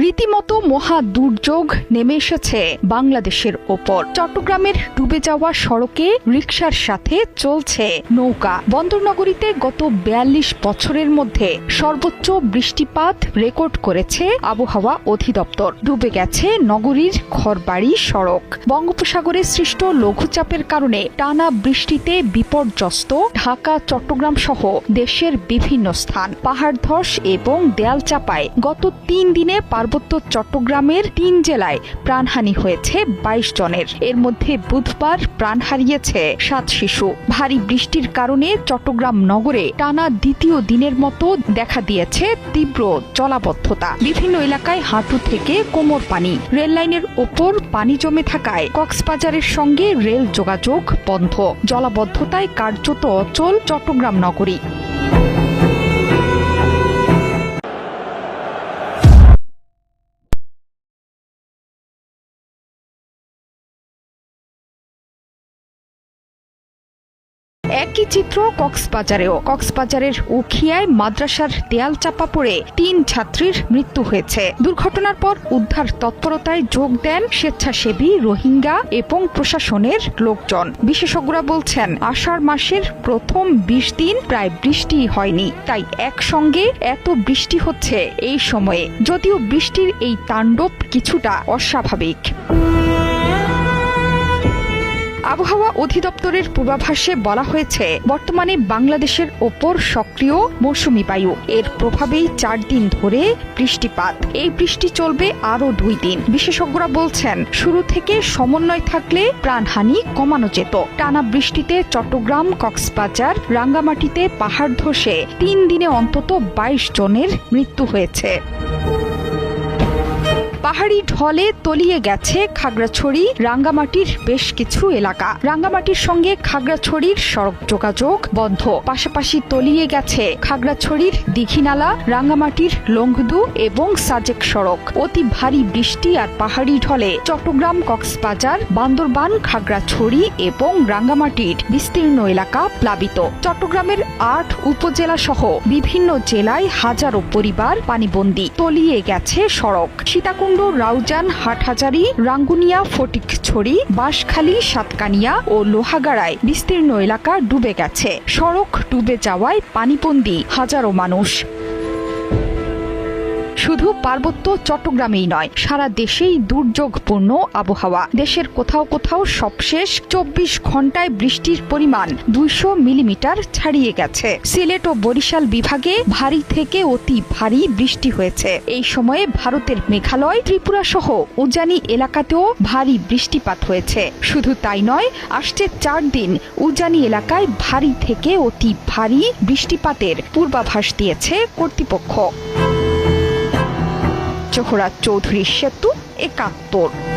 রীতিমতো মহা দুর্যোগ নেমে এসেছে বাংলাদেশের ওপর। চট্টগ্রামের ডুবে যাওয়া সড়কে রিকশার সাথে চলছে নৌকা। বন্দরনগরীতে গত ৪২ বছরের মধ্যে সর্বোচ্চ বৃষ্টিপাত রেকর্ড করেছে আবহাওয়া অধিদপ্তর। ডুবে গেছে নগরীর ঘরবাড়ি, সড়ক। বঙ্গোপসাগরে সৃষ্ট লঘুচাপের কারণে টানা বৃষ্টিতে বিপর্যস্ত ঢাকা, চট্টগ্রাম সহ দেশের বিভিন্ন স্থান। পাহাড় ধস এবং দেয়াল চাপায় গত ৩ দিনে পার্বত্য চট্টগ্রামের ৩ জেলায় প্রাণহানি হয়েছে ২২ জনের। এর মধ্যে বুধবার প্রাণ হারিয়েছে ৭ শিশু। ভারী বৃষ্টির কারণে চট্টগ্রাম নগরে টানা দ্বিতীয় দিনের মতো দেখা দিয়েছে তীব্র জলাবদ্ধতা। বিভিন্ন এলাকায় হাঁটু থেকে কোমর পানি। রেললাইনের ওপর পানি জমে থাকায় কক্সবাজারের সঙ্গে রেল যোগাযোগ বন্ধ। জলাবদ্ধতায় কার্যত অচল চট্টগ্রাম নগরী। একই চিত্র কক্সবাজারের উখিয়ায় মাদ্রাসার দেয়াল চাপা পড়ে ৩ ছাত্রীর মৃত্যু হয়েছে। দুর্ঘটনার পর উদ্ধার তৎপরতায় যোগ দেন স্বেচ্ছাসেবী, রোহিঙ্গা এবং প্রশাসনের লোকজন। বিশেষজ্ঞরা বলছেন, আষাঢ় মাসের প্রথম ২০ দিন প্রায় বৃষ্টি হয়নি, তাই একসঙ্গে এত বৃষ্টি হচ্ছে এই সময়ে। যদিও বৃষ্টির এই তাণ্ডব কিছুটা অস্বাভাবিক। আবহাওয়া অধিদপ্তরের পূর্বাভাসে বলা হয়েছে, বর্তমানে বাংলাদেশের ওপর সক্রিয় মৌসুমী বায়ু। এর প্রভাবেই ৪ দিন ধরে বৃষ্টিপাত। এই বৃষ্টি চলবে আরও ২ দিন। বিশেষজ্ঞরা বলছেন, শুরু থেকে সমন্বয় থাকলে প্রাণহানি কমানো যেত। টানা বৃষ্টিতে চট্টগ্রাম, কক্সবাজার, রাঙ্গামাটিতে পাহাড় ধসে ৩ দিনে অন্তত ২২ জনের মৃত্যু হয়েছে। পাহাড়ি ঢলে তলিয়ে গেছে খাগড়াছড়ি, রাঙ্গামাটির বেশ কিছু এলাকা। রাঙ্গামাটির সঙ্গে খাগড়াছড়ির সড়ক যোগাযোগ বন্ধ। পাশাপাশি তলিয়ে গেছে খাগড়াছড়ির দীঘিনালা, রাঙ্গামাটির লংগদু এবং সাজেক সড়ক। অতি ভারী বৃষ্টি আর পাহাড়ি ঢলে চট্টগ্রাম, কক্সবাজার, বান্দরবান, খাগড়াছড়ি এবং রাঙ্গামাটির বিস্তীর্ণ এলাকা প্লাবিত। চট্টগ্রামের ৮ উপজেলা সহ বিভিন্ন জেলায় হাজারো পরিবার পানিবন্দী। তলিয়ে গেছে সড়ক। সীতাকুণ্ড, রাউজান, হাটহাজারী, রাঙ্গুনিয়া, ফটিকছড়ি, বাঁশখালী, সাতকানিয়া ও লোহাগাড়ায় বিস্তীর্ণ এলাকা ডুবে গেছে। সড়ক ডুবে যাওয়ায় পানিবন্দী হাজারো মানুষ। শুধু পার্বত্য চট্টগ্রামেই নয়, সারা দেশেই দুর্যোগপূর্ণ আবহাওয়া। দেশের কোথাও কোথাও সবশেষ ২৪ ঘন্টায় বৃষ্টির পরিমাণ ২০০ মিলিমিটার ছাড়িয়ে গেছে। সিলেট ও বরিশাল বিভাগে ভারী থেকে অতি ভারী বৃষ্টি হয়েছে। এই সময়ে ভারতের মেঘালয়, ত্রিপুরা সহ উজানি এলাকাতেও ভারী বৃষ্টিপাত হয়েছে। শুধু তাই নয়, আসছে ৪ দিন উজানি এলাকায় ভারী থেকে অতি ভারী বৃষ্টিপাতের পূর্বাভাস দিয়েছে কর্তৃপক্ষ। জোহরা চৌধুরী সেতু, ৭১।